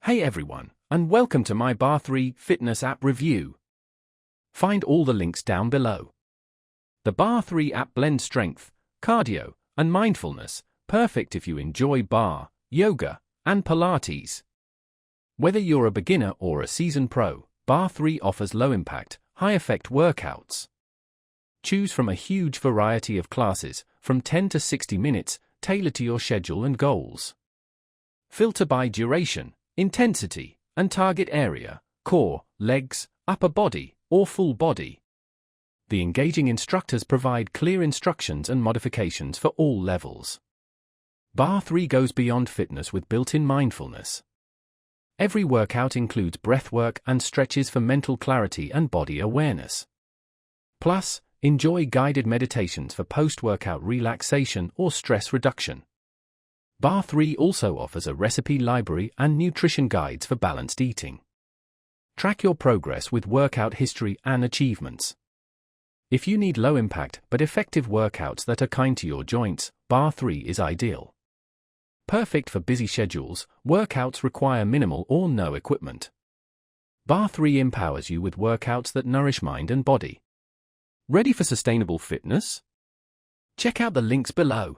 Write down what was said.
Hey everyone, and welcome to my Barre3 fitness app review. Find all the links down below. The Barre3 app blends strength, cardio, and mindfulness, perfect if you enjoy barre, yoga, and Pilates. Whether you're a beginner or a seasoned pro, Barre3 offers low-impact, high-effect workouts. Choose from a huge variety of classes, from 10 to 60 minutes, tailored to your schedule and goals. Filter by duration, intensity, and target area, core, legs, upper body, or full body. The engaging instructors provide clear instructions and modifications for all levels. Barre3 goes beyond fitness with built-in mindfulness. Every workout includes breathwork and stretches for mental clarity and body awareness. Plus, enjoy guided meditations for post-workout relaxation or stress reduction. Barre3 also offers a recipe library and nutrition guides for balanced eating. Track your progress with workout history and achievements. If you need low-impact but effective workouts that are kind to your joints, Barre3 is ideal. Perfect for busy schedules, workouts require minimal or no equipment. Barre3 empowers you with workouts that nourish mind and body. Ready for sustainable fitness? Check out the links below.